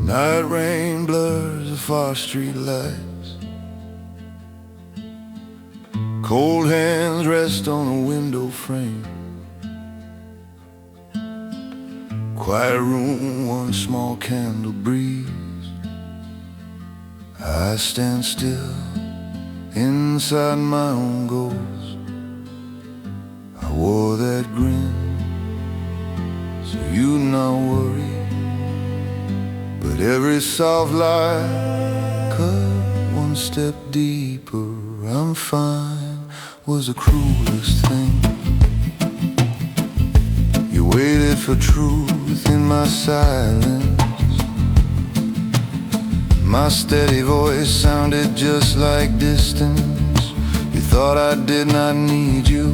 Night rain blurs the far street lights. Cold hands rest on a window frame. Quiet room, one small candle breeze. I stand still inside my own ghost. I wore that grin so you'd not worry. But every soft light cut one step deeper. I'm fine was the cruelest thing. You waited for truth in my silence. My steady voice sounded just like distance. You thought I did not need you.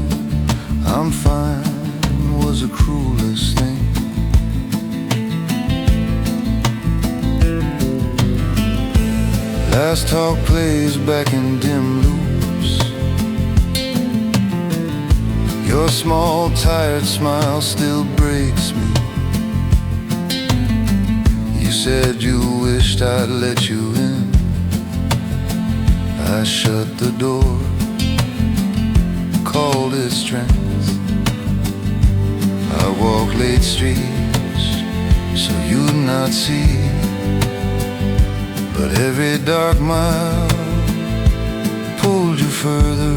I'm fine was the cruelest thing. Last talk plays back in dim loops. Your small tired smile still breaks me. You said you wished I'd let you in. I shut the door, called it strength. I walk late streets so you'd not see. But every dark mile pulled you further.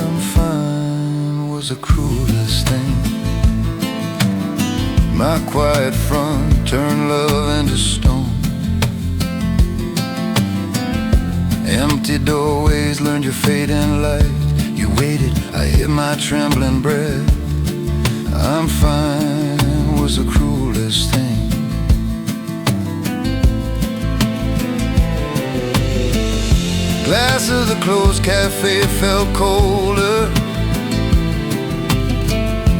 I'm fine was the cruelest thing. My quiet front turned love into stone. Empty doorways learned your fate in light. You waited, I hit my trembling breath. I'm fine was the cruelest thing. Glass of the closed cafe felt colder.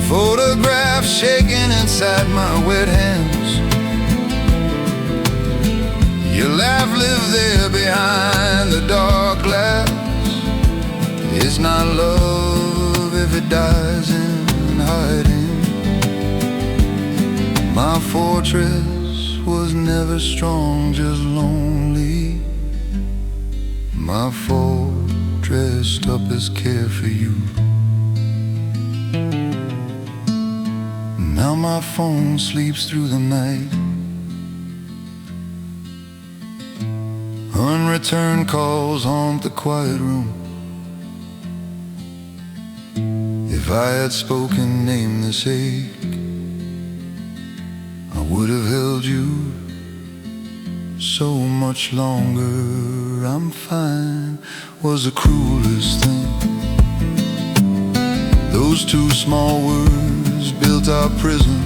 Photographs shaking inside my wet hands. Your laugh lived there behind the dark glass. It's not love if it dies in hiding. My fortress was never strong, just lonely. My fort dressed up as care for you. Now my phone sleeps through the night. Unreturned calls haunt the quiet room. If I had spoken nameless ache, I would have held you so much longer. I'm fine was the cruelest thing. Those two small words built our prison.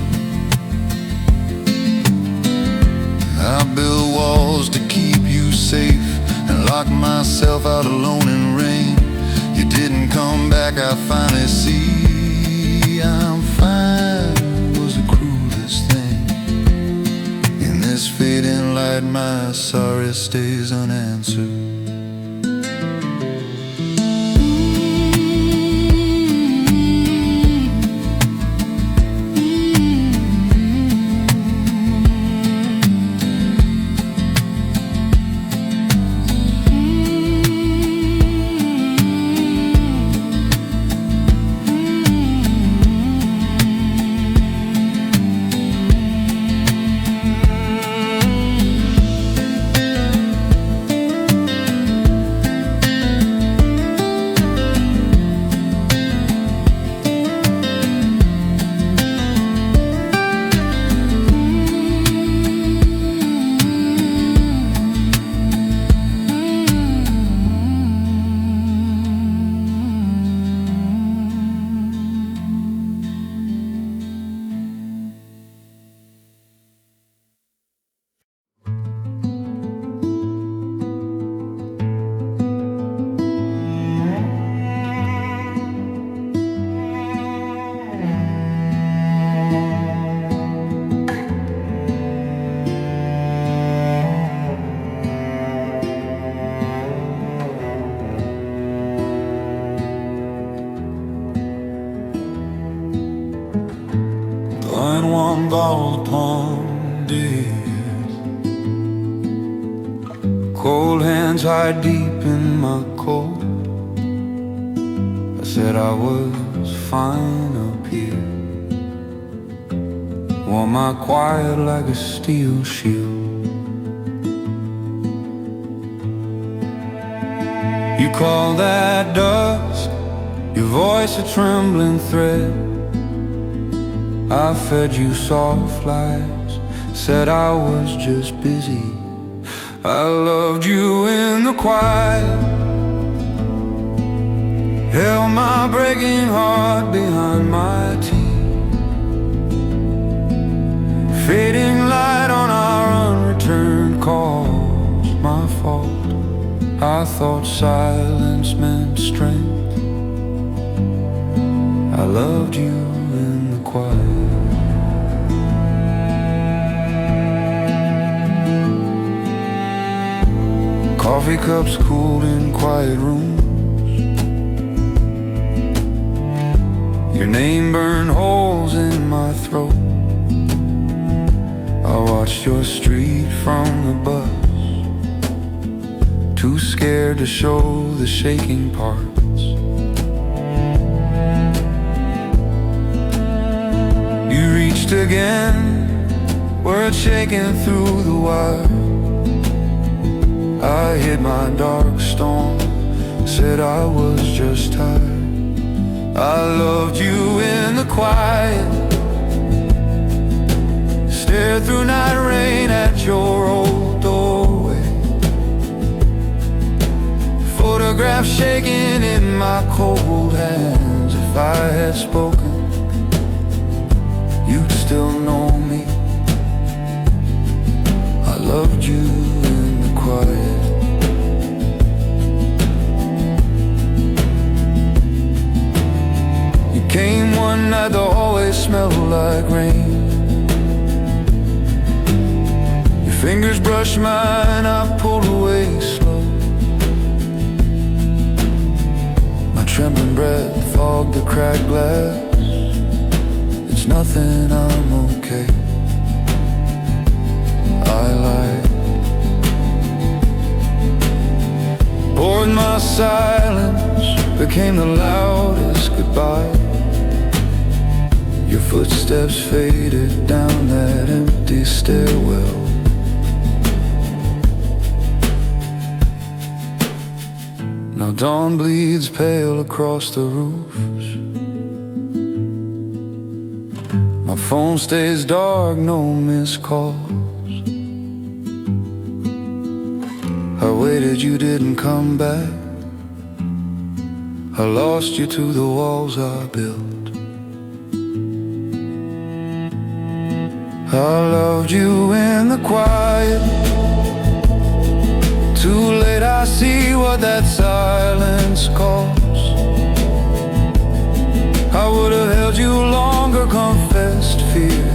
I built walls to keep you safe and locked myself out alone in rain. You didn't come back, I finally see. I'm fine was the cruelest thing. In this fading light, my sorry stays unanswered. Blind one ball upon death, cold hands hide deep in my coat. I said I was fine up here, wore my quiet like a steel shield. You call that dusk, your voice a trembling thread. I fed you soft lies, said I was just busy. I loved you in the quiet, held my breaking heart behind my teeth. Fading light on our unreturned calls, my fault. I thought silence meant strength. I loved you in the quiet. Coffee cups cooled in quiet rooms. Your name burned holes in my throat. I watched your street from the bus, too scared to show the shaking parts. You reached again, words shaking through the wire. I hid my dark storm, said I was just tired. I loved you in the quiet, stared through night rain at your old doorway. Photographs shaking in my cold hands. If I had spoken, you'd still know me. I loved you in the quiet. You came one night, the hallway smelled like rain. Your fingers brushed mine, I pulled away slow. My trembling breath fogged the cracked glass. It's nothing, I'm okay. I lied, poured my silence, became the loudest goodbye. Your footsteps faded down that empty stairwell. Now dawn bleeds pale across the roofs. My phone stays dark, no missed calls. I waited, you didn't come back. I lost you to the walls I built. I loved you in the quiet. Too late I see what that silence costs. I would have held you longer, confessed fear,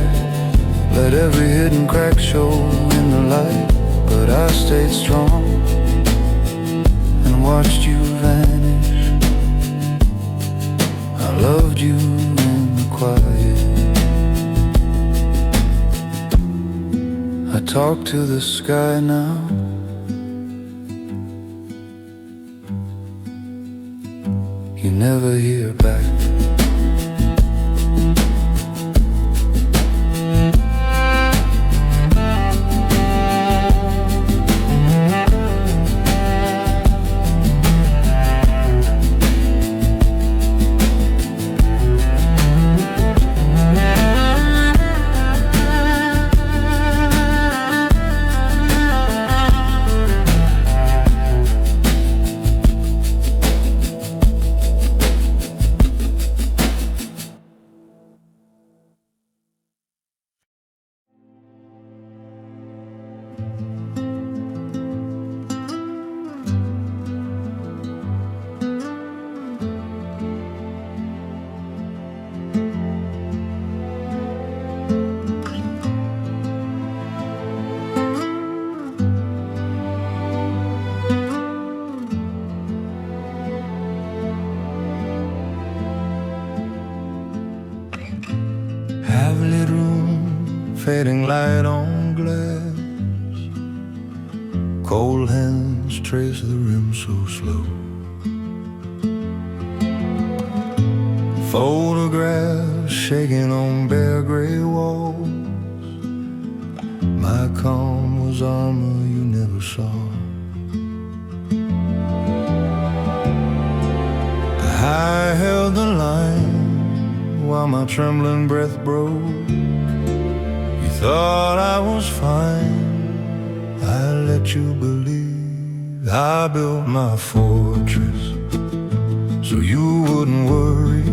let every hidden crack show in the light. But I stayed strong and watched you vanish. I loved you in the quiet. I talk to the sky now. You never hear back. Fading light on glass, Cold hands trace the rim so slow. Photographs shaking on bare gray walls. My calm was armor you never saw. I held the line while my trembling breath broke. You thought I was fine, I let you believe. I built my fortress so you wouldn't worry.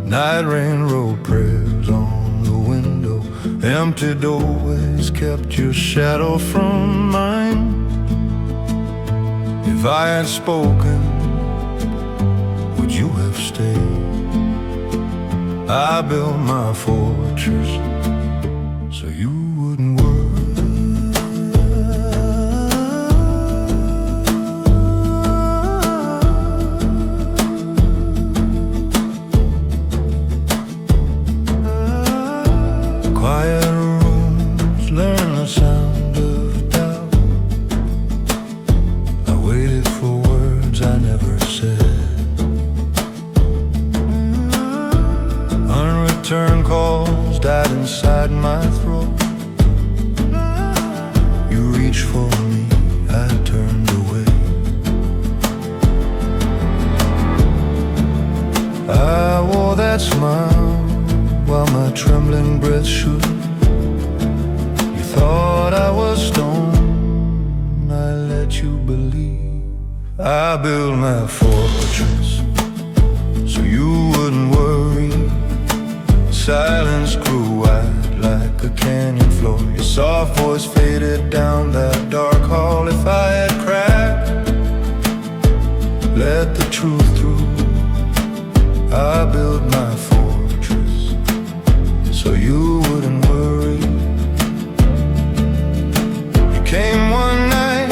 Night rain wrote prayers on the window. Empty doorways kept your shadow from mine. If I had spoken, would you have stayed? I built my fortress so you wouldn't worry. Quiet rooms learn the sound of doubt. I waited for words I never said. Unreturned calls died inside my throat. You reached for me, I turned away. I wore that smile while my trembling breath shook. You thought I was stone, I let you believe. I built my fortress so you wouldn't worry. Silence grew wide like a canyon floor. Your soft voice faded down that dark hall. If I had cracked, let the truth through. I built my fortress so you wouldn't worry. You came one night,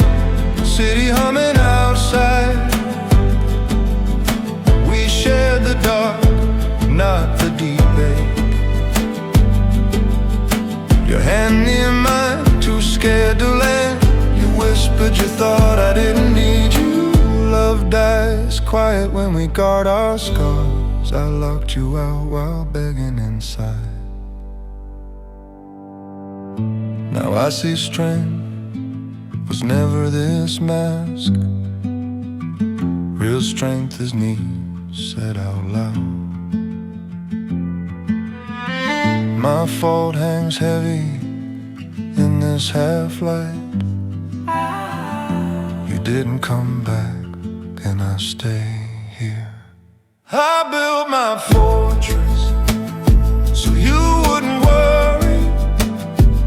city humming outside. We shared the dark, not the deep ache. Your hand near mine, too scared to land. You whispered you thought I didn't need you. Love dies quiet when we guard our scars. I locked you out while begging inside. Now I see strength was never this mask. Real strength is need said out loud. My fault hangs heavy in this half-light. You didn't come back, can I stay here? I built my fortress so you wouldn't worry.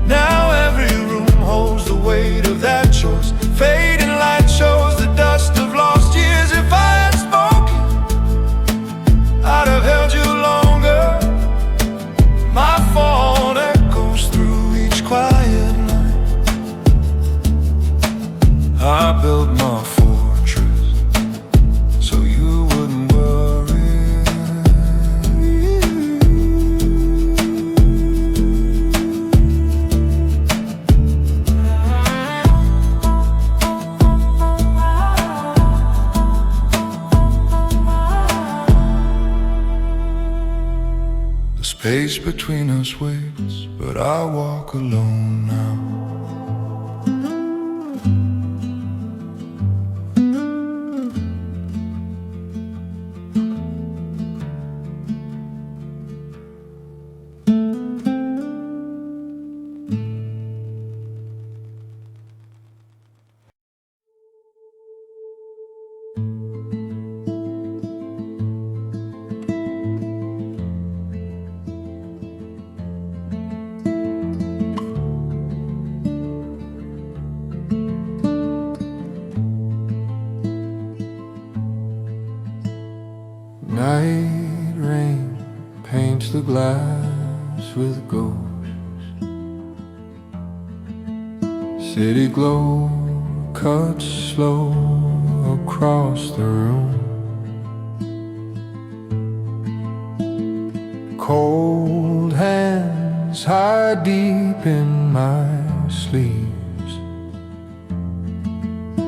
Now every room holds the weight of that choice. Fading light shows the dust of lost years. If I had spoken, I'd have held you longer. My fault echoes through each quiet night. I built my fortress so you wouldn't worry. Space between us waits, but I walk alone now. Night rain paints the glass with ghosts. City glow cuts slow across the room. Cold hands hide deep in my sleeves.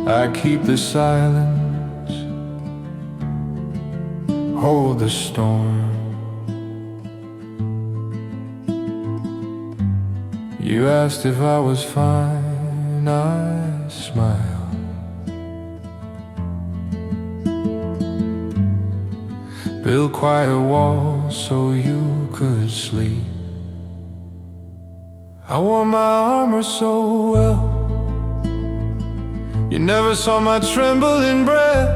I keep the silence, hold the storm. You asked if I was fine, I smiled. Build quiet walls so you could sleep. I wore my armor so well. You never saw my trembling breath.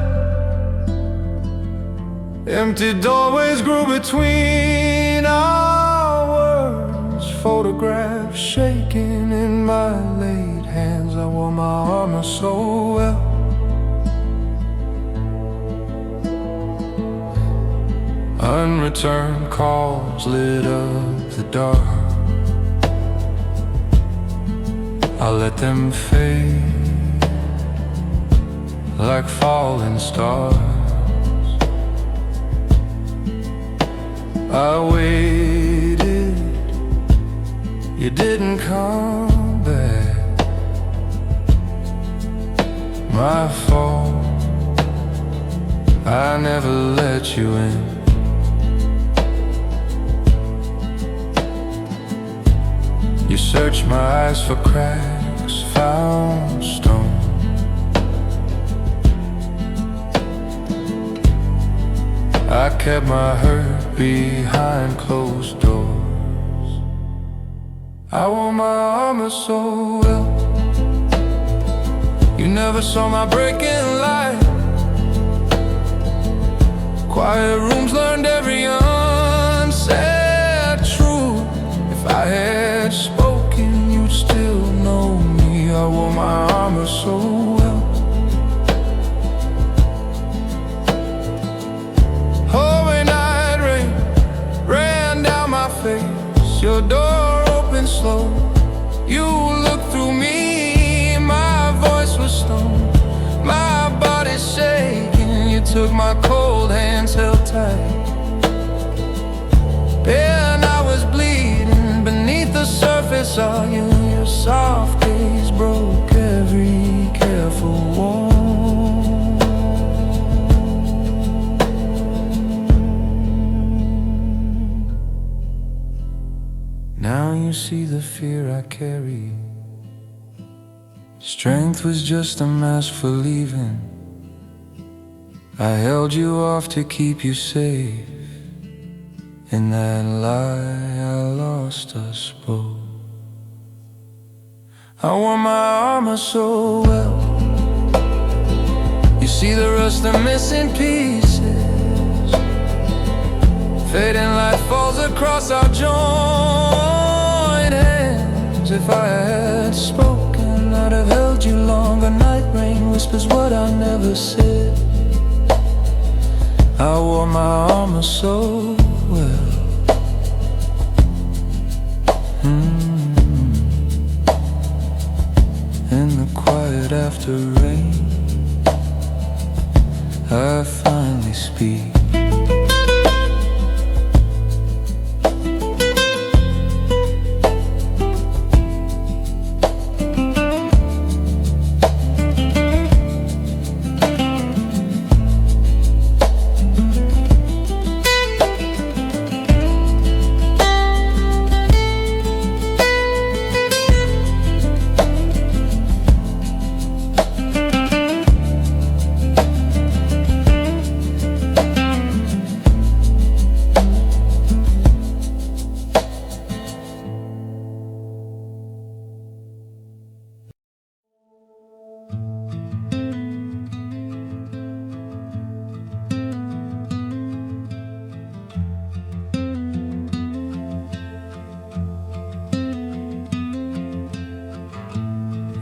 Empty doorways grew between our words. Photographs shaking in my late hands. I wore my armor so well. Unreturned calls lit up the dark. I let them fade like falling stars. I waited, you didn't come back. My fault, I never let you in. You searched my eyes for cracks, found stone. I kept my hurt behind closed doors. I wore my armor so well. You never saw my breaking light. Quiet rooms learned every unsaid truth. If I had spoken, you'd still know me. I wore my armor so well. Holy night rain ran down my face. Your door opened slow. You looked through me. My voice was stone, my body shaking. You took my cold hands, held tight. And I was bleeding beneath the surface of you. Your soft gaze broke every careful wall. Now you see the fear I carry. Strength was just a mask for leaving. I held you off to keep you safe. In that lie, I lost us both. I wore my armor so well. You see the rust of missing pieces. Fading light falls across our joined hands. If I had spoken, I'd have held you longer. Night rain whispers what I never said. I wore my armor so well. In the quiet after rain, I finally speak.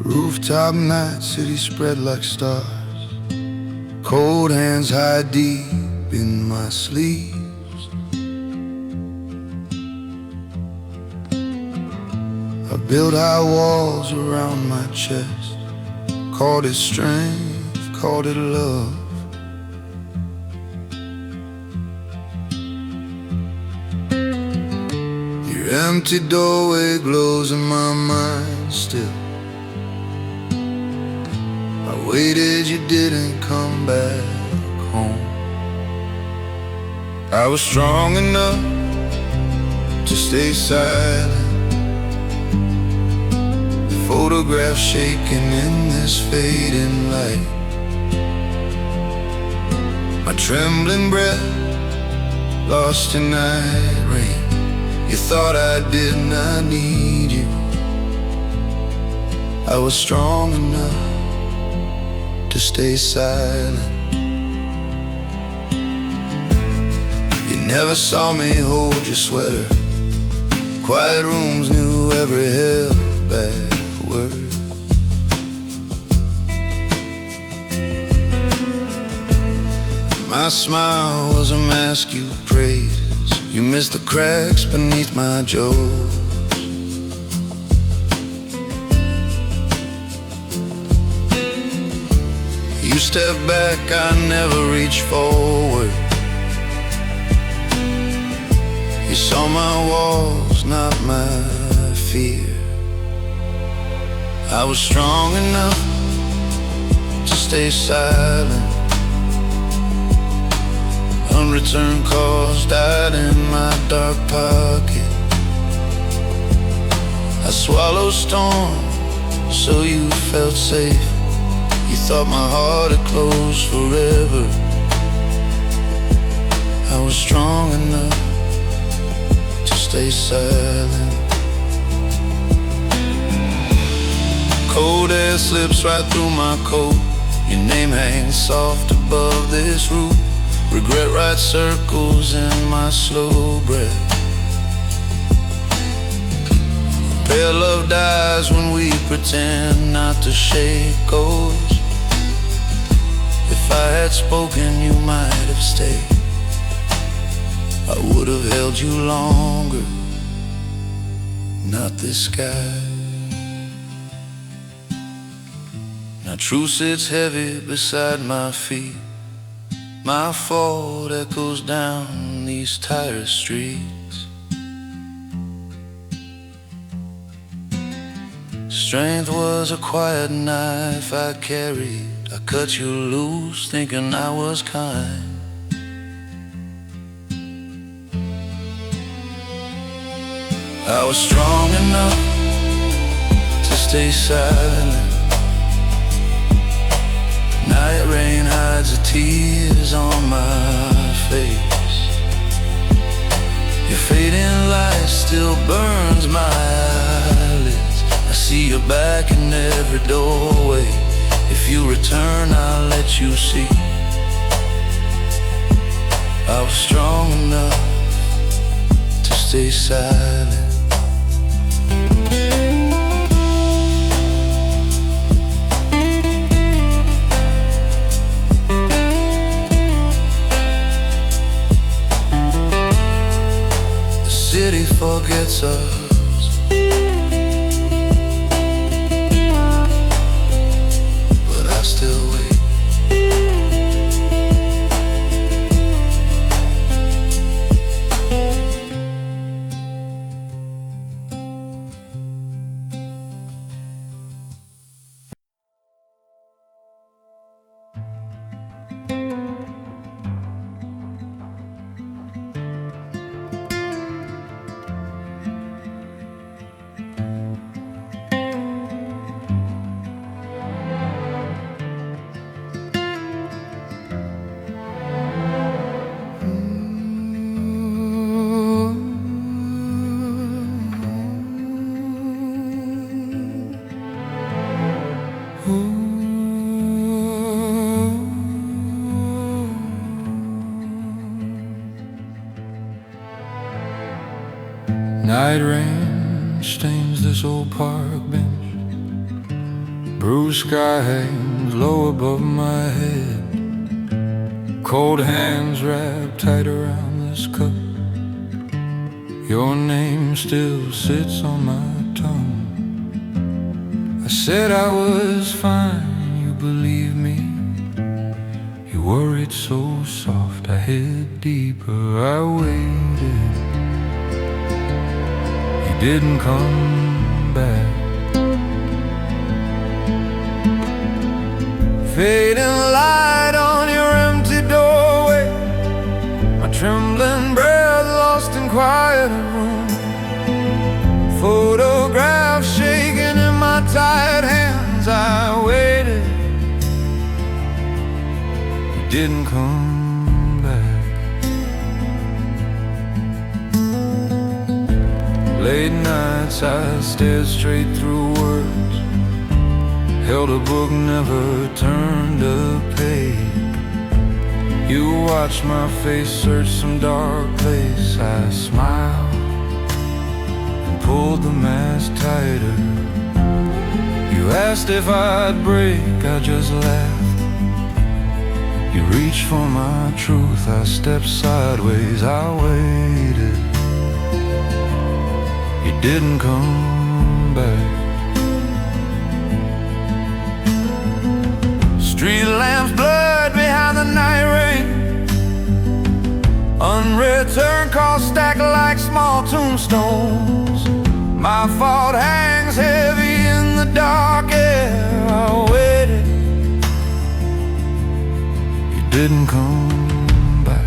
Rooftop night, city spread like stars. Cold hands hide deep in my sleeves. I built high walls around my chest. Called it strength, called it love. Your empty doorway glows in my mind still. I waited, you didn't come back home. I was strong enough to stay silent. The photograph shaking in this fading light. My trembling breath lost in night rain. You thought I did not need you. I was strong enough to stay silent. You never saw me hold your sweater. Quiet rooms knew every held-back word. My smile was a mask you praised. You missed the cracks beneath my jaws. You stepped back, I never reached forward. You saw my walls, not my fear. I was strong enough to stay silent. Unreturned calls died in my dark pocket. I swallowed storm so you felt safe. You thought my heart had closed forever. I was strong enough to stay silent. Cold air slips right through my coat. Your name hangs soft above this roof. Regret writes circles in my slow breath. Pale love dies when we pretend not to shake goals. If I had spoken, you might have stayed. I would have held you longer, not this sky. Now truth sits heavy beside my feet. My fault echoes down these tired streets. Strength was a quiet knife I carried. I cut you loose thinking I was kind. I was strong enough to stay silent. Night rain hides the tears on my face. Your fading light still burns my eyelids. I see your back in every doorway. If you return, I'll let you see. I was strong enough to stay silent. City forgets us, but I still wait. Night rain stains this old park bench. Bruised sky hangs low above my head. Cold hands wrapped tight around this cup. Your name still sits on my tongue. I said I was fine, you believe me. You worried so soft, I hid deeper. I waited, you didn't come back. Fading light on your empty doorway, my trembling breath lost in quiet room. Photographs shaking in my tired hands. I waited, you didn't come back. Late nights I stared straight through words, held a book, never turned a page. You watched my face search some dark place. I smiled and pulled the mask tighter. You asked if I'd break, I just laughed. You reached for my truth, I stepped sideways. I waited, you didn't come back. Street lamps blurred behind the night rain, unreturned calls stacked like small tombstones. My fault hangs heavy in the dark air. I waited, you didn't come back.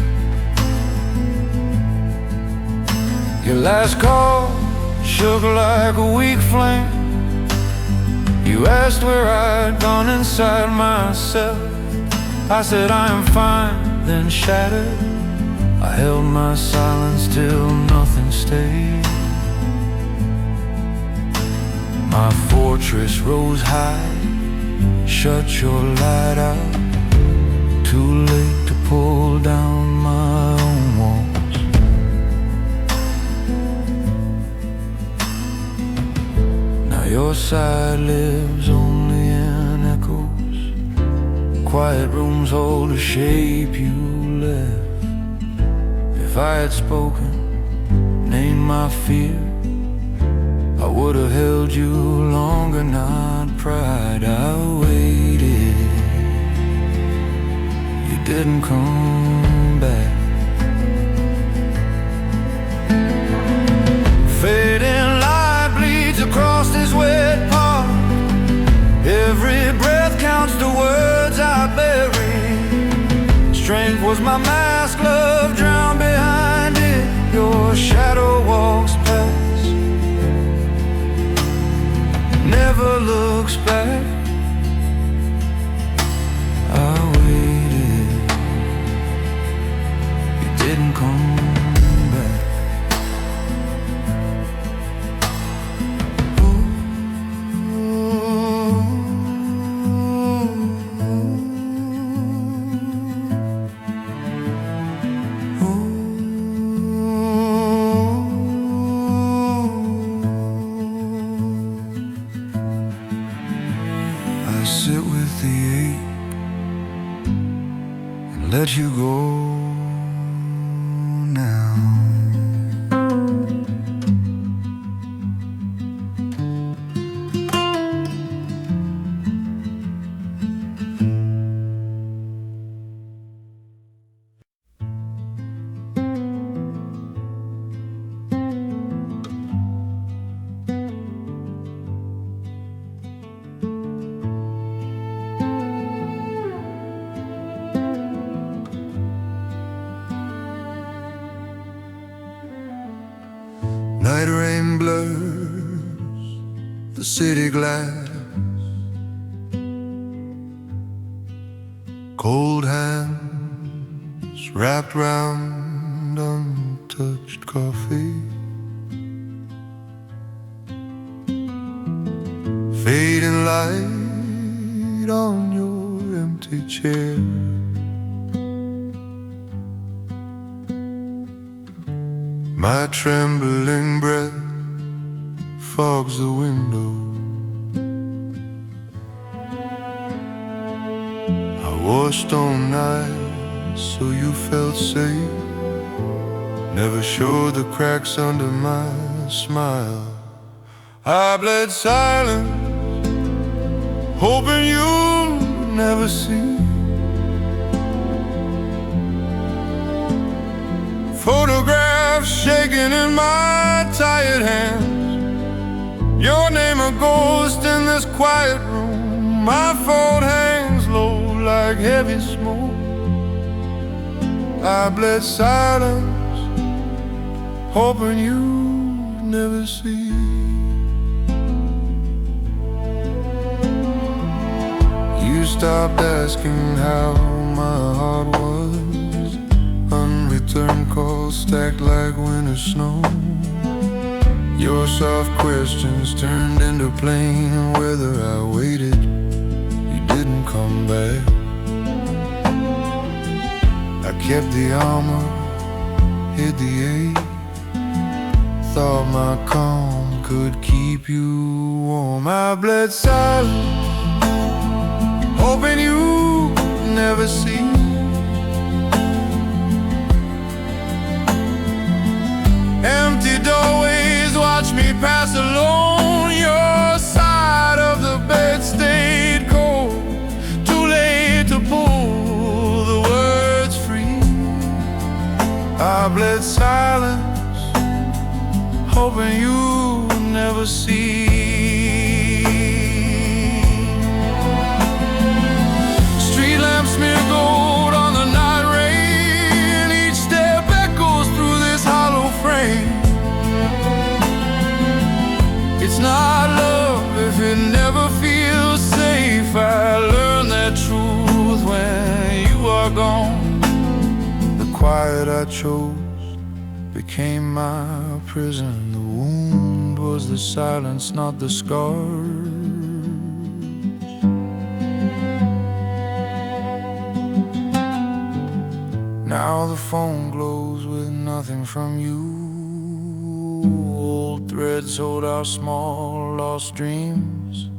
Your last call shook like a weak flame. You asked where I'd gone inside myself. I said I am fine, then shattered. I held my silence till nothing stayed. My fortress rose high, shut your light out. Too late to pull down my own walls. Now your side lives only in echoes. Quiet rooms hold the shape you left. If I had spoken, named my fear, I would have held you longer, not pride. I waited, you didn't come back. Fading light bleeds across this wet park. Every breath counts the words I buried. Strength was my mask, love drowned behind it. Your shadow walks past, never looks back. I waited, you didn't come back. Sit with the ache and let you go now. Night rain blurs the city glass. Cold hands wrapped round untouched coffee. Fading light on your empty chair. My trembling breath fogs the window. I wore stone nights so you felt safe. Never showed the cracks under my smile. I bled silence, hoping you'd never see. Photographs shaking in my tired hands. Your name a ghost in this quiet room. My phone hangs low. like heavy smoke. I bled silence, hoping you'd never see. You stopped asking how my heart was. Unreturned calls stacked like winter snow. Your soft questions turned into plain weather. I waited, you didn't come back. I kept the armor, hid the ache. Thought my calm could keep you warm. I bled silent, hoping you never see. Empty doorways watch me pass alone. Your side of the bed stayed cold. Too late to pull the words free. I bled silence, hoping you never see. Streetlamps smear gold on the night rain. Each step echoes through this hollow frame. It's not love if it never feels safe. I learned that truth when you are gone. The quiet I chose became my prison. The wound was the silence, not the scars. Now the phone glows with nothing from you. Old threads hold our small lost dreams.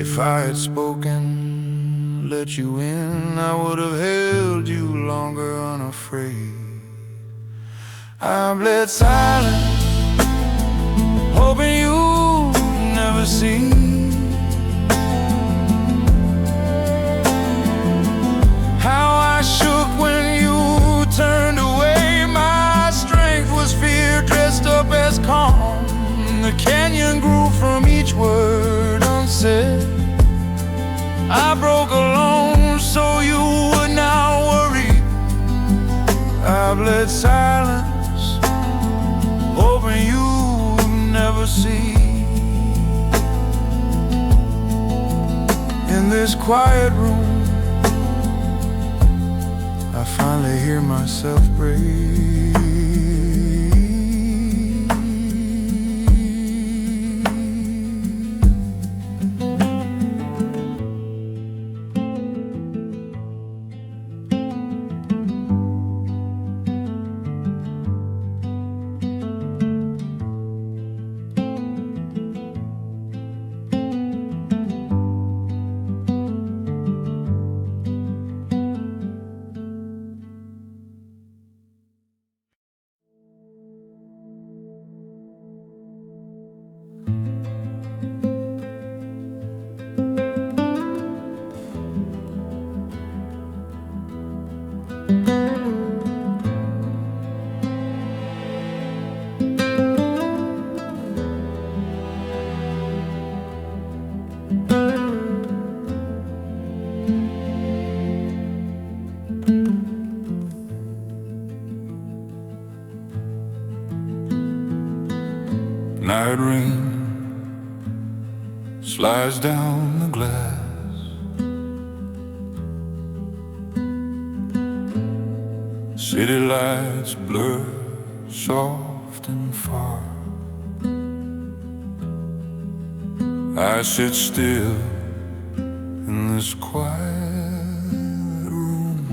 If I had spoken, let you in, I would have held you longer unafraid. I bled silent, hoping you never see. How I shook when you turned away. My strength was fear dressed up as calm. The canyon grew from each word unsaid. I broke alone so you would not worry. I bled silence, hoping you never see. In this quiet room, I finally hear myself breathe. Night rain slides down the glass. City lights blur soft and far. I sit still in this quiet room.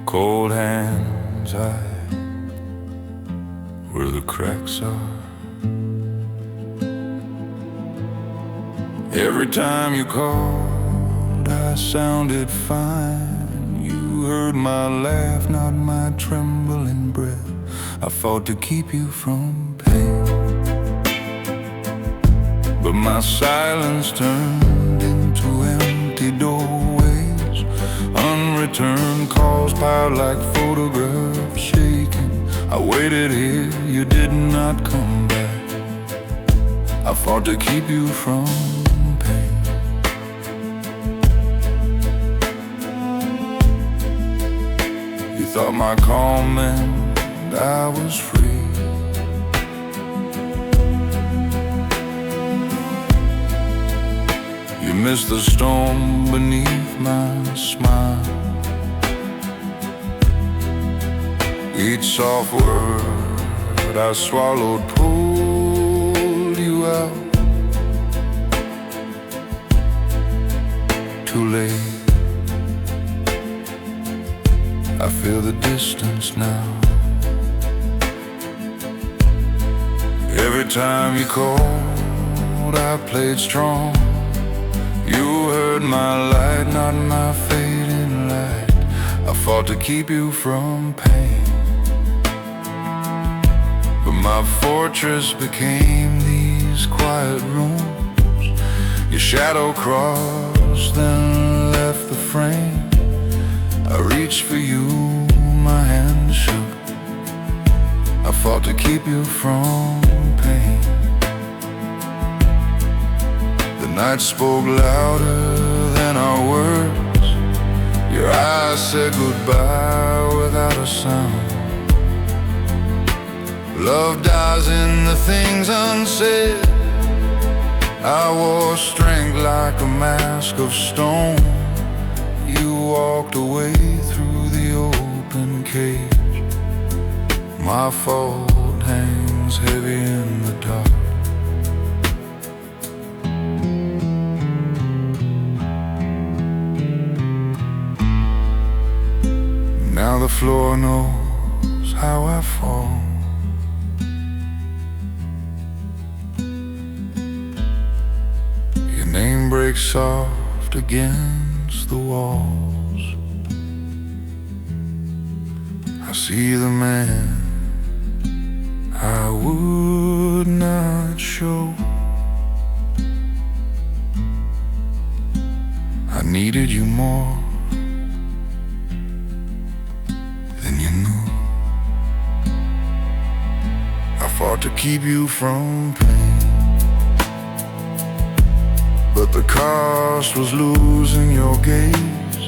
Cold hands hide where the cracks are. Every time you called, I sounded fine. You heard my laugh, not my trembling breath. I fought to keep you from pain, but my silence turned into empty doorways. Unreturned calls piled like photographs shaking. I waited here, you did not come back. I fought to keep you from pain. thought my calm meant I was free. You missed the storm beneath my smile. Each soft word I swallowed pulled you out. Too late, I feel the distance now. Every time you called, I played strong. You heard my light, not my fading light. I fought to keep you from pain, but my fortress became these quiet rooms. Your shadow crossed, then left the frame. I reached for you, my hand shook. I fought to keep you from pain. The night spoke louder than our words. Your eyes said goodbye without a sound. Love dies in the things unsaid. I wore strength like a mask of stone. You walked away through the open cage. My fault hangs heavy in the dark. Now the floor knows how I fall. Your name breaks soft against the walls. I see the man I would not show. I needed you more than you knew. I fought to keep you from pain, but the cost was losing your gaze.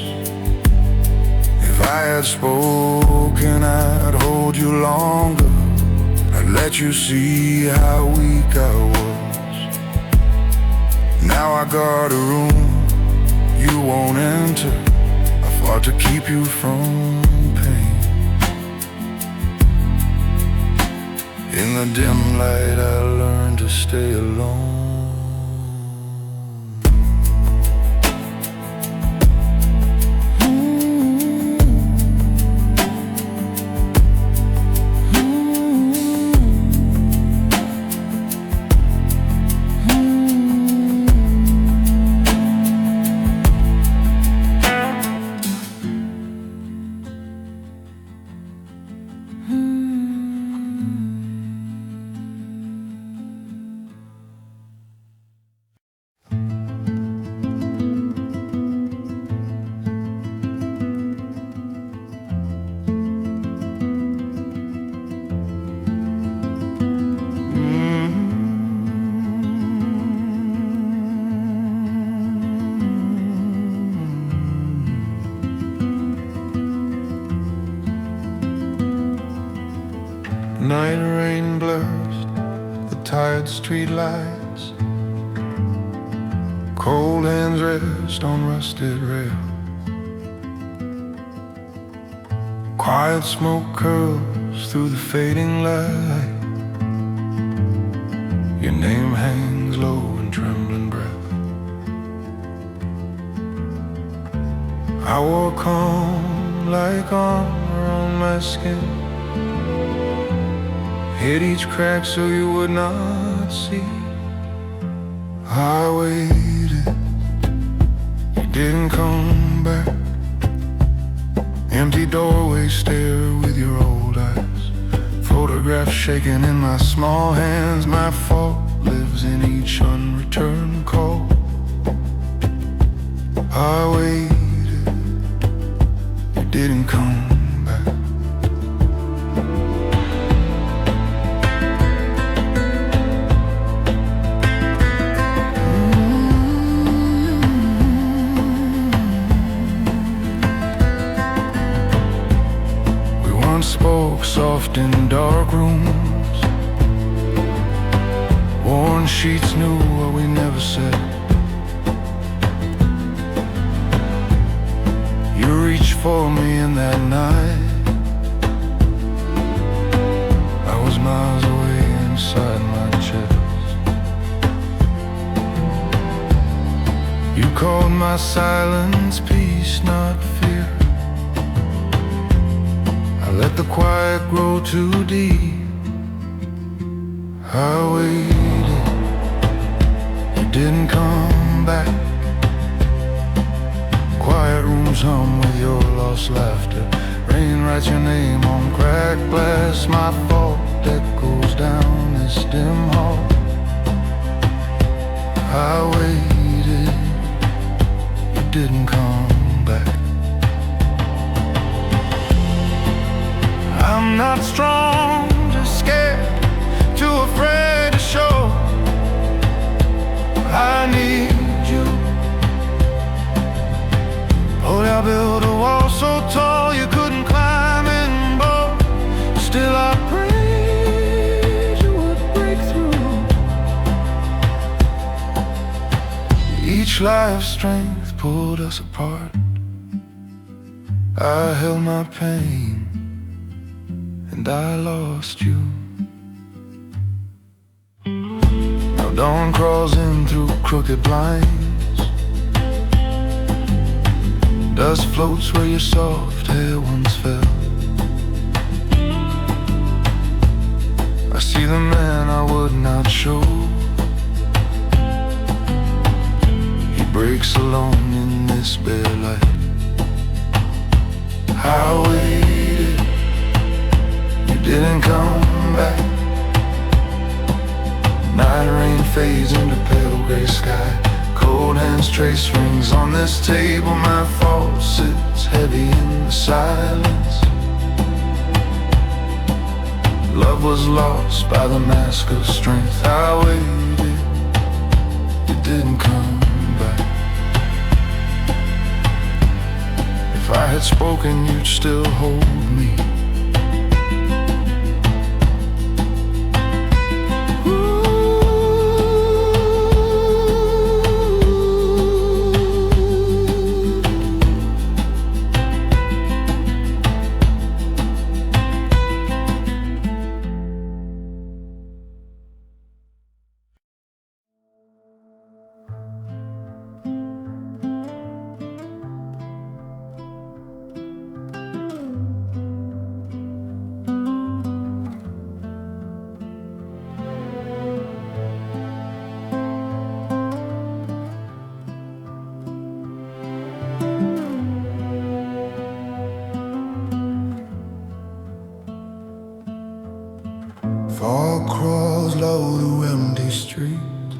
If I had spoken, I'd hold you longer. I'd let you see how weak I was. Now I guard a room you won't enter. I fought to keep you from pain. In the dim light I learned to stay alone. Night rain blurs the tired street lights. Cold hands rest on rusted rail. Quiet smoke curls through the fading light. Your name hangs low in trembling breath. I wore calm like armor on my skin. Hit each crack so you would not see. I waited, you didn't come back. Empty doorway stare with your old eyes. Photographs shaking in my small hands. My fault lives in each unreturned call. I waited, you didn't come back. soft in dark rooms. Worn sheets knew what we never said. You reached for me in that night. I was miles away inside my chest. You called my silence peace, not fear. I let the quiet grow too deep. I waited, you didn't come back. Quiet rooms hum with your lost laughter. Rain writes your name on cracked glass. My fault echoes down this dim hall. I waited, you didn't come back. I'm not strong, just scared, too afraid to show. I need you. Oh, I built a wall so tall you couldn't climb in both. Still I prayed you would break through. Each lie of strength pulled us apart. I held my pain and I lost you. Now dawn crawls in through crooked blinds. Dust floats where your soft hair once fell. I see the man I would not show. He breaks alone in this bare light. I waited, you didn't come back. Night rain fades into pale gray sky. Cold hands trace rings on this table. My fault sits heavy in the silence. Love was lost by the mask of strength. I waited, you didn't come back. If I had spoken, you'd still hold me. Fog crawls low the empty street.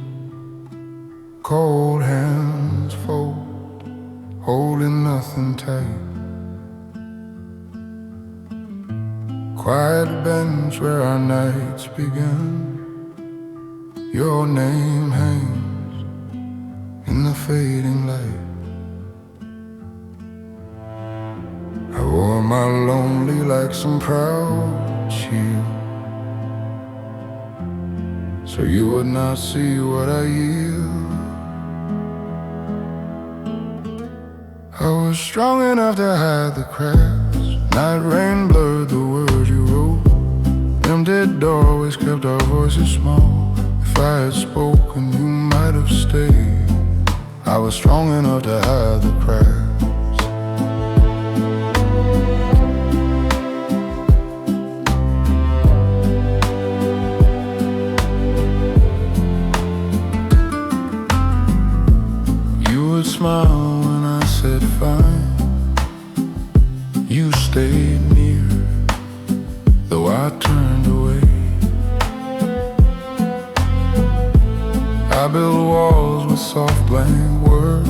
Cold hands fold, holding nothing tight. Quiet bench where our nights began. Your name hangs in the fading light. I wore my lonely like some proud shield, so you would not see what I yield. I was strong enough to hide the cracks. Night rain blurred the words you wrote. Empty doorways kept our voices small. If I had spoken, you might have stayed. I was strong enough to hide the cracks. Smile when I said fine. You stayed near, though I turned away. I built walls with soft blank words.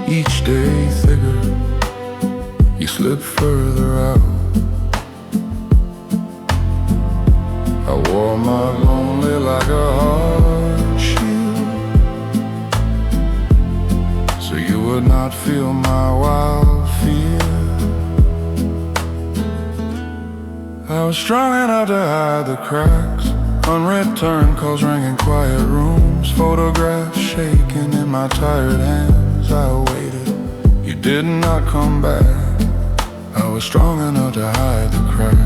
Each day thicker, you slipped further out. I wore my lonely like a heart shield, so you would not feel my wild fear. was strong enough to hide the cracks. Unreturned calls ringing quiet rooms. Photographs shaking in my tired hands. I waited, you did not come back. I was strong enough to hide the cracks.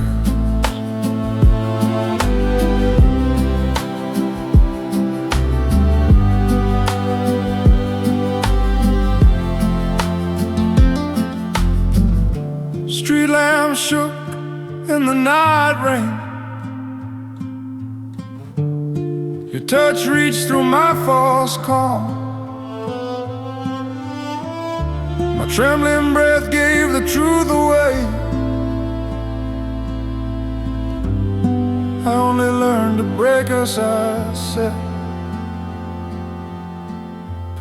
Streetlamp shook in the night rain. Your touch reached through my false calm. My trembling breath gave the truth away. I only learned to break us, I said.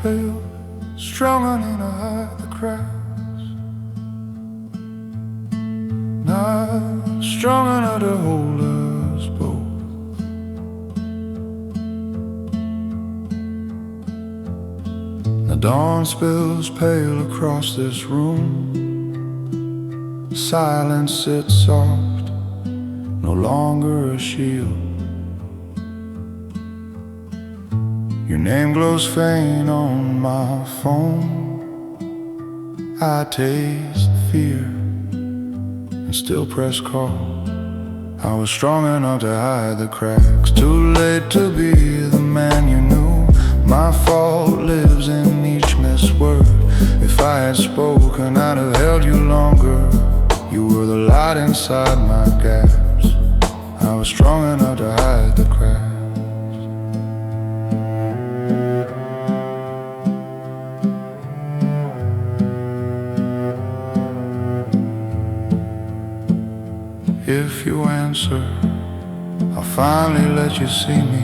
Pale, strong enough to hide the cracks. Not strong enough to hold us both. The dawn spills pale across this room. Silence sits soft, no longer a shield. Your name glows faint on my phone. I taste fear and still press call. I was strong enough to hide the cracks. Too late to be the man you knew. My fault lives in each missed word. If I had spoken, I'd have held you longer. You were the light inside my gaps. I was strong enough to hide the cracks. If you answer, I'll finally let you see me.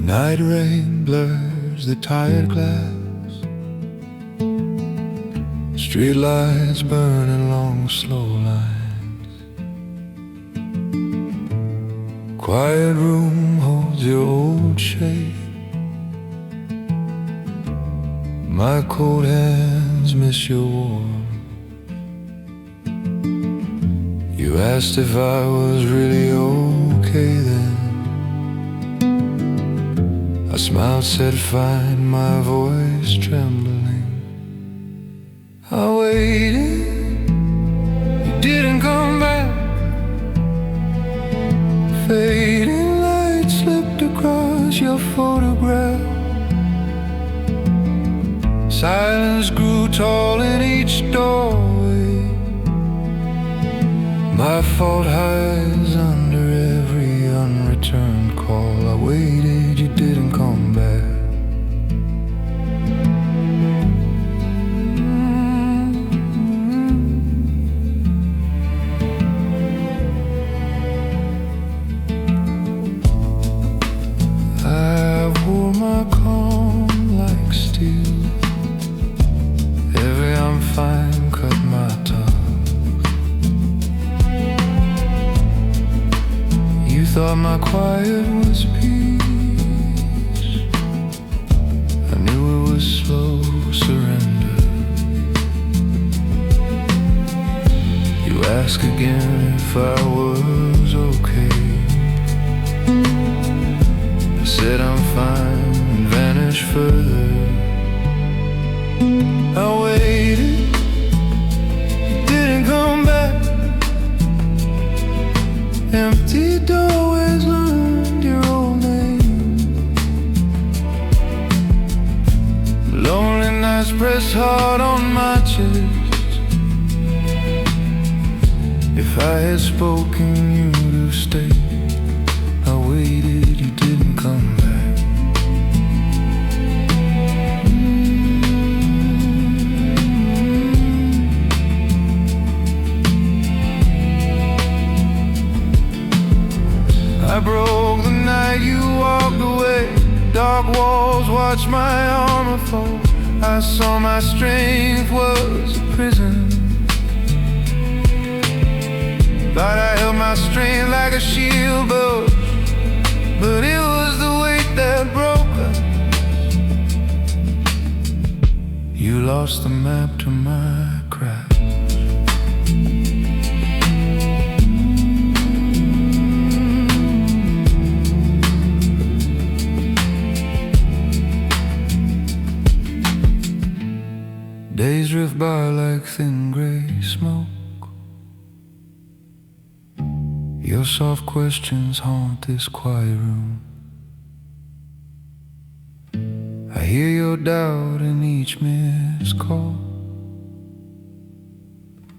Night rain blurs the tired glass. Streetlights burning along slow lines. Quiet room holds your old shape. My cold hands miss your warmth. You asked if I was really okay then. I smiled, said fine, my voice trembling. I waited, you didn't come back. Fading light slipped across your photograph. Silence grew tall in each doorway. My fault hides under every unreturned call. I waited, you didn't come back. I wore my calm like steel. Every I'm fine cut my tongue. You thought my quiet was peace. I knew it was slow surrender. You ask again if I was okay. I said I'm fine, further. I waited, you didn't come back. Empty doorways learned your old name. Lonely nights press hard on my chest. If I had spoken, you'd have stayed. I waited, you didn't come back. I broke the night you walked away. Dark walls watched my armor fall. I saw my strength was a prison. Thought I held my strength like a shield, but it was the weight that broke us. You lost the map to my craft. Days drift by like thin gray smoke. Your soft questions haunt this quiet room. I hear your doubt in each missed call.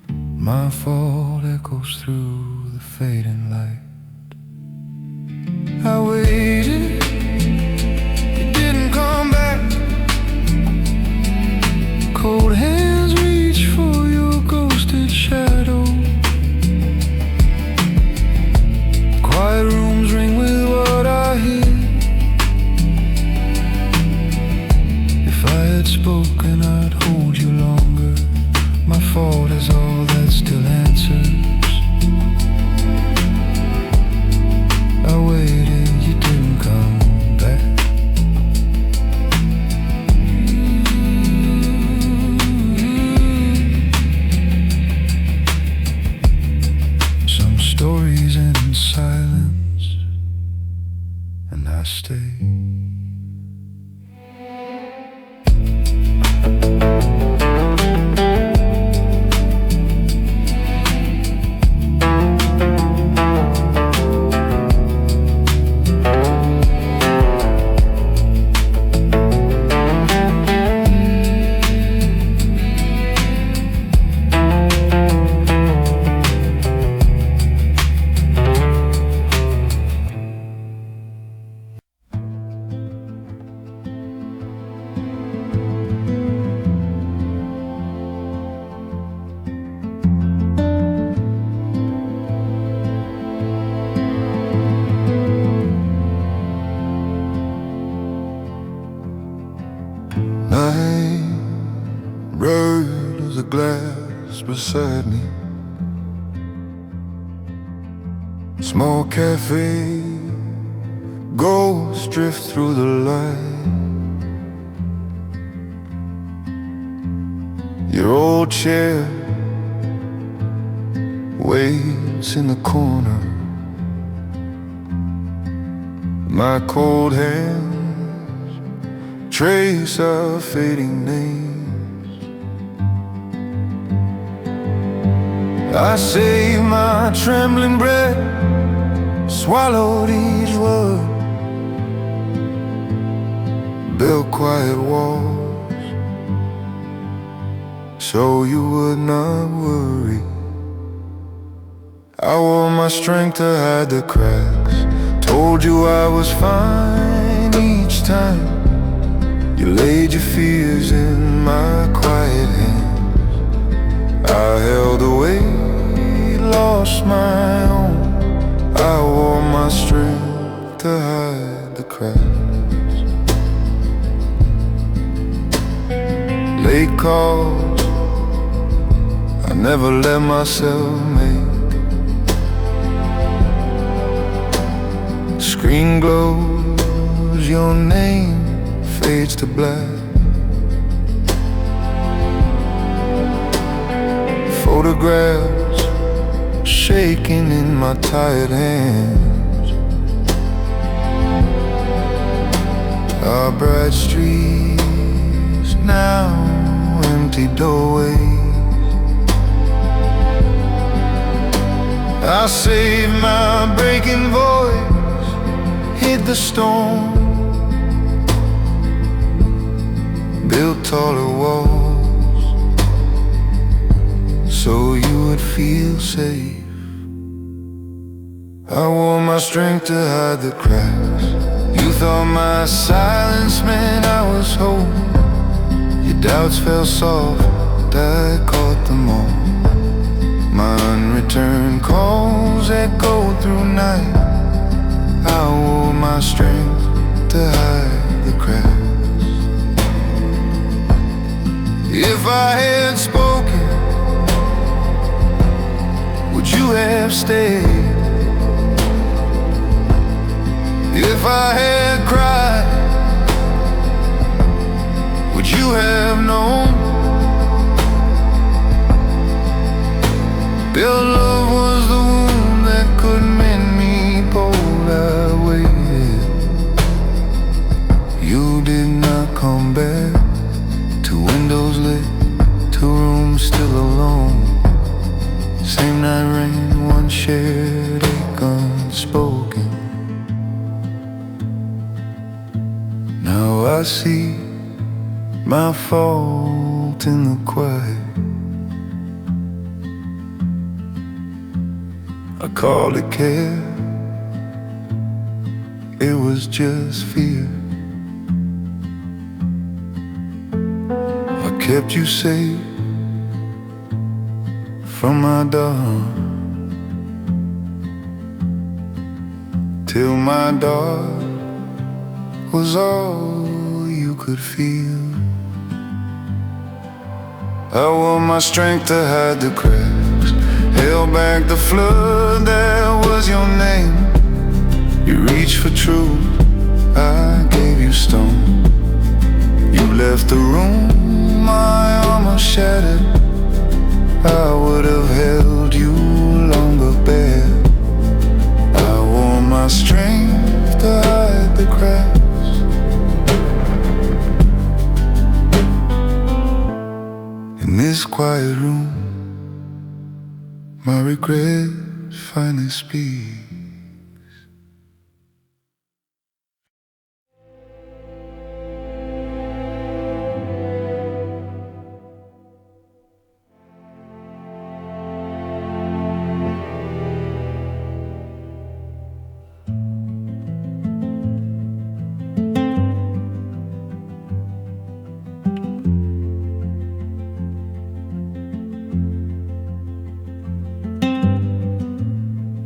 My fault echoes through the fading light. I waited, you didn't come back. Cold hands reach for your ghosted shadow. Quiet rooms ring with what I hear. If I had spoken, I'd hold you longer. My fault is all that still answers. I waited, you didn't come back. Stories in silence, and I stay. Beside me, small café, ghosts drift through the light. Your old chair waits in the corner. My cold hands trace our fading names. I saved my trembling breath, swallowed each word, built quiet walls so you would not worry. I wore my strength to hide the cracks, told you I was fine each time you laid your fears in my quiet hands. I held away, lost my own. I wore my strength to hide the cracks. Late calls I never let myself make. Screen glows, your name fades to black. Photographs shaking in my tired hands. Our bright streets, now empty doorways. I saved my breaking voice, hid the storm, built taller walls so you would feel safe. I wore my strength to hide the cracks. You thought my silence meant I was home. Your doubts fell soft, I caught them all. My unreturned calls echoed through night. I wore my strength to hide the cracks. If I had spoken, would you have stayed? If I had cried, would you have known? Your love was the wound that could mend me whole. I waited. You did not come back. Two windows lit, two rooms still alone. Same night rain, one shared ache unspoken. Now I see my fault in the quiet. I called it care, it was just fear. I kept you safe from my dark, till my dark was all you could feel. I wore my strength to hide the cracks, held back the flood that was your name. You reached for truth, I gave you stone. You left the room, my armor shattered. I would have held you longer bare. I wore my strength to hide the cracks. In this quiet room, my regret finally speaks.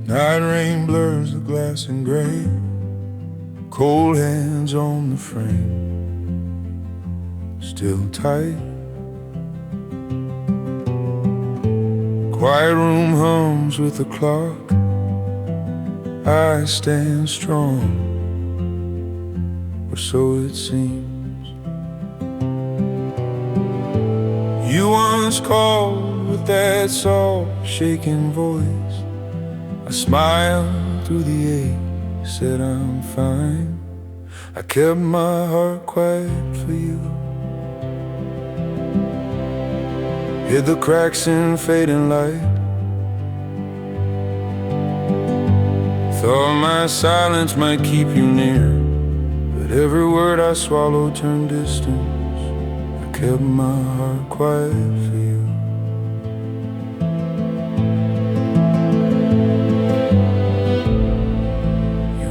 Night rain blurs the glass and gray, cold hands on the frame, still tight. Quiet room hums with the clock. I stand strong, or so it seems. You once called with that soft, shaking voice. I smiled through the ache, said I'm fine. I kept my heart quiet for you. Hid the cracks in fading light. Thought my silence might keep you near, but every word I swallowed turned distance. I kept my heart quiet for you.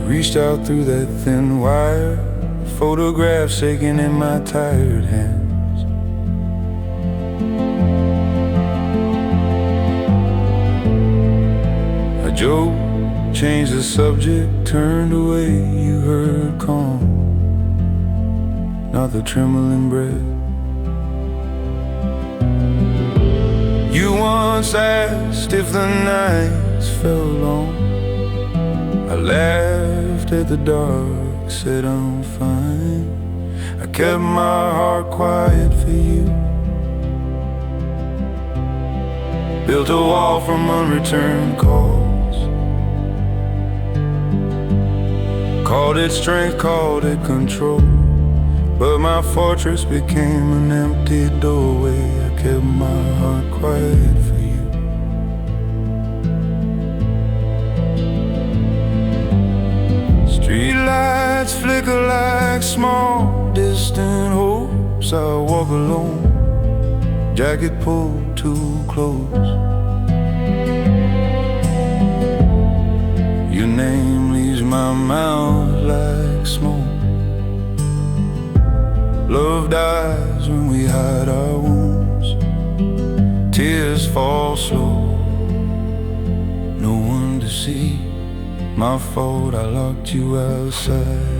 Reached out through that thin wire, photographs aching in my tired hands. A joke changed the subject, turned away, you heard calm, not the trembling breath. You once asked if the nights felt long. I laughed at the dark, said I'm fine. I kept my heart quiet for you. Built a wall from unreturned calls. Called it strength, called it control. but my fortress became an empty doorway. I kept my heart quiet for you. Streetlights flicker like small distant hopes. I walk alone, jacket pulled too close. Your name leaves my mouth like smoke. Love dies when we hide our wounds. Tears fall slow, no one to see. My fault, I locked you outside.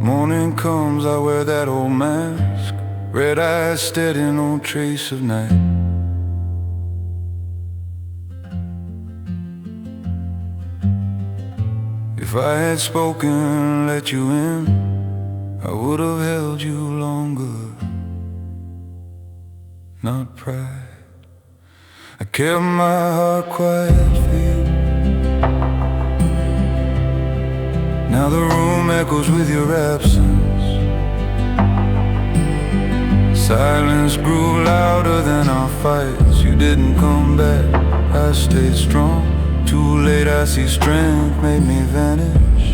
Morning comes, I wear that old mask. Red eyes steady, no trace of night. If I had spoken, let you in, I would have held you longer. Not pride, I kept my heart quiet for you. Now the room echoes with your absence. Silence grew louder than our fights. You didn't come back, I stayed strong. Too late, I see strength made me vanish.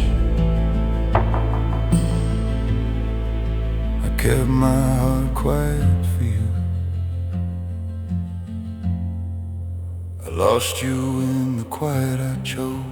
I kept my heart quiet for you. I lost you in the quiet I chose.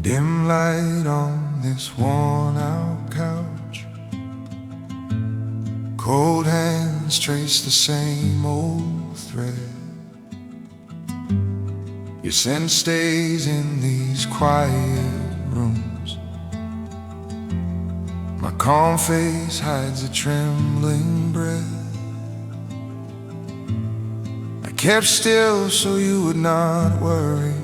Dim light on this worn out couch. Cold hands trace the same old thread. Your scent stays in these quiet rooms. My calm face hides a trembling breath. I kept still so you would not worry.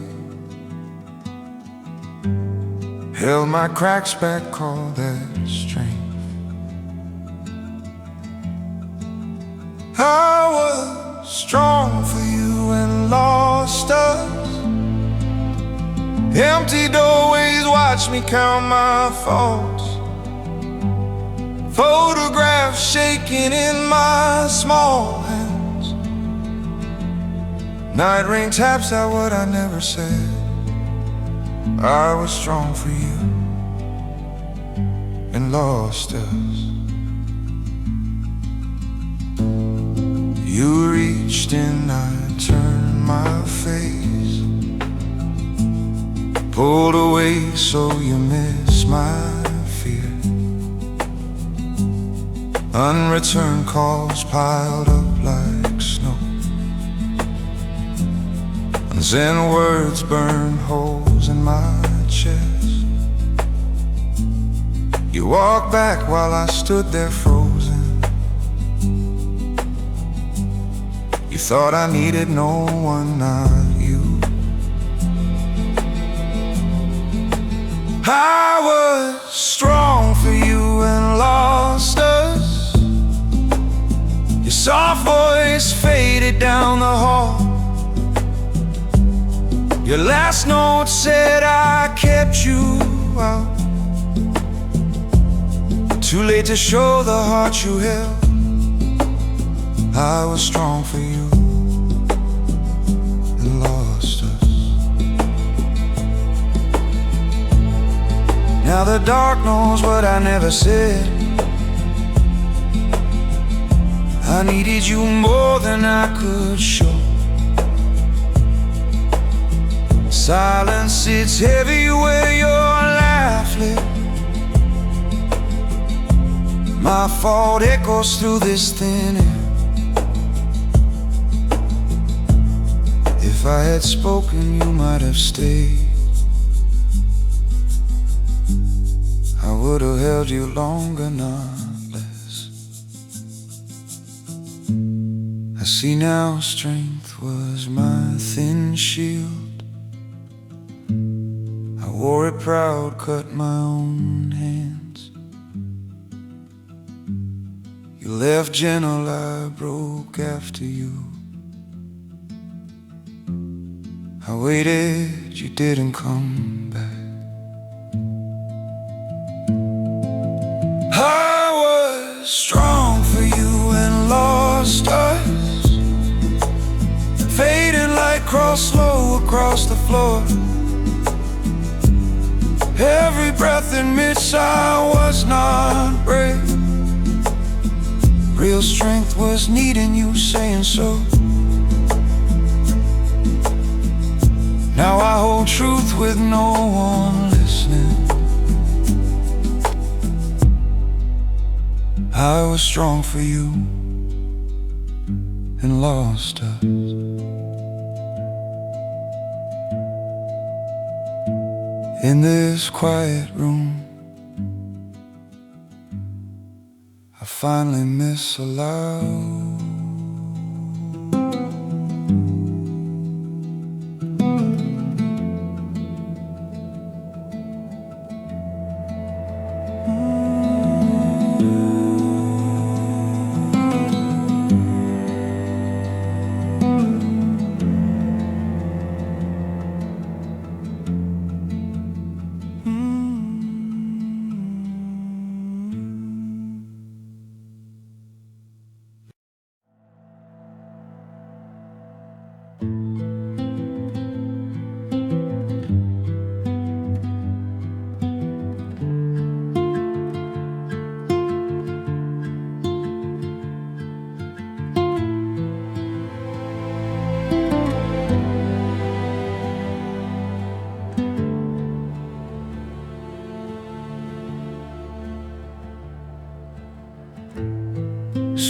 Held my cracks back, call that strength. I was strong for you and lost us. Empty doorways watch me count my faults. Photographs shaking in my small hands. Night rain taps out what I never said. I was strong for you and lost us. You reached in, I turned my face. Pulled away so you miss my fear. Unreturned calls piled up like snow. Zen words burn holes in my chest. You walked back while I stood there frozen. You thought I needed no one, not you. I was strong for you and lost us. Your soft voice faded down the hall. Your last note said I kept you out. Too late to show the heart you held. I was strong for you and lost us. Now the dark knows what I never said. I needed you more than I could show. Silence sits heavy where your laugh lit. My fault echoes through this thin air. If I had spoken, you might have stayed. I would have held you longer, not less. I see now strength was my thin shield. I wore it proud, cut my own hands. You left gentle, I broke after you. I waited, you didn't come back. I was strong for you and lost us, fading like cross slow across the floor. Every breath admits I was not brave. Real strength was needing you saying so. Now I hold truth with no one listening. I was strong for you and lost us. In this quiet room, I finally miss aloud.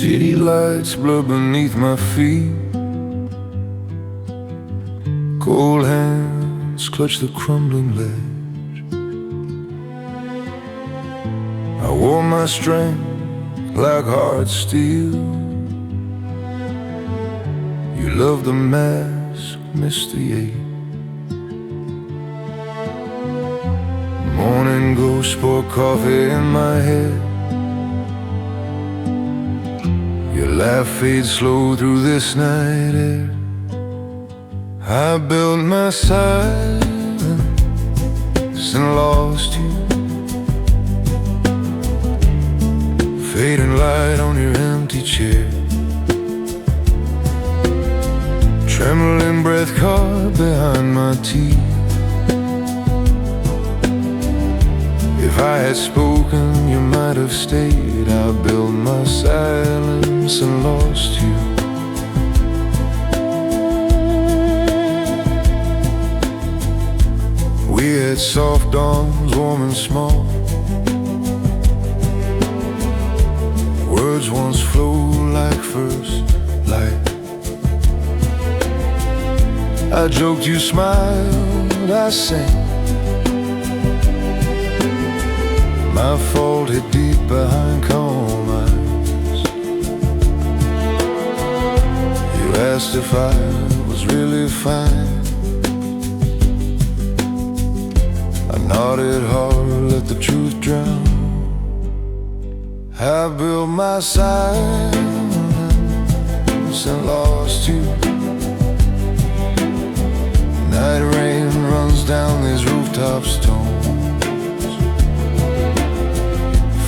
City lights blur beneath my feet. Cold hands clutch the crumbling ledge. I wore my strength like hard steel. You loved the mask, missed the ache. Morning ghosts pour coffee in my head. Your laugh fades slow through this night air. I built my silence and lost you. Fading light on your empty chair. Trembling breath caught behind my teeth. If I had spoken, you might have stayed. I built my silence and lost you. We had soft dawns, warm and small. Words once flowed like first light. I joked, you smiled, I sang. My fault hid deep behind calm eyes. You asked if I was really fine. I nodded hard, let the truth drown. I built my silence and lost you. Night rain runs down these rooftop stones.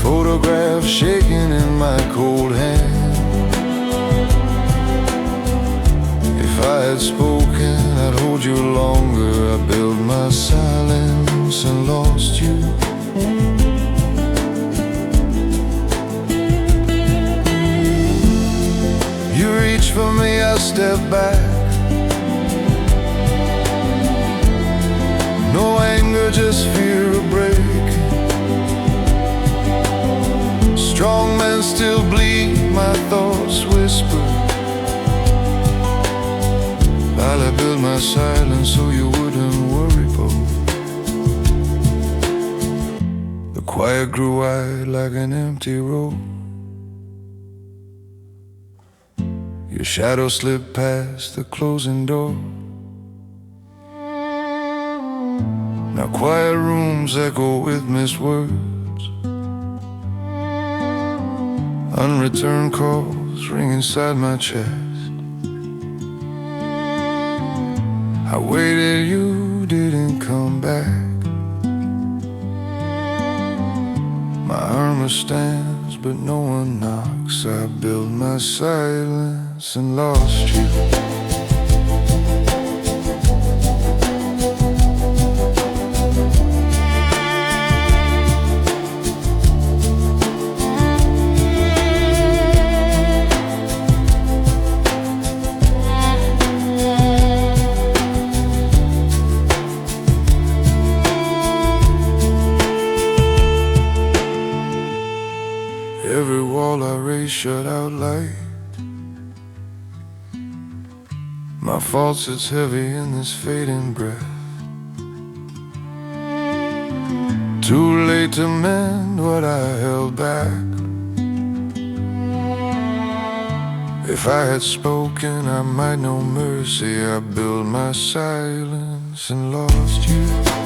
Photographs shaking in my cold hand. If I had spoken, I'd hold you longer. I built my silence and lost you. step back. No anger, just fear of break. Strong men still bleed, my thoughts whisper. While I built my silence so you wouldn't worry, Bo. The quiet grew wide like an empty road. Your shadow slipped past the closing door. Now quiet rooms echo with missed words. Unreturned calls ring inside my chest. I waited, you didn't come back. My armor stands, but no one knocks. I built my silence and lost you. Every wall I raised shut out light. My fault sits heavy in this fading breath. Too late to mend what I held back. If I had spoken, I might know mercy. I built my silence and lost you.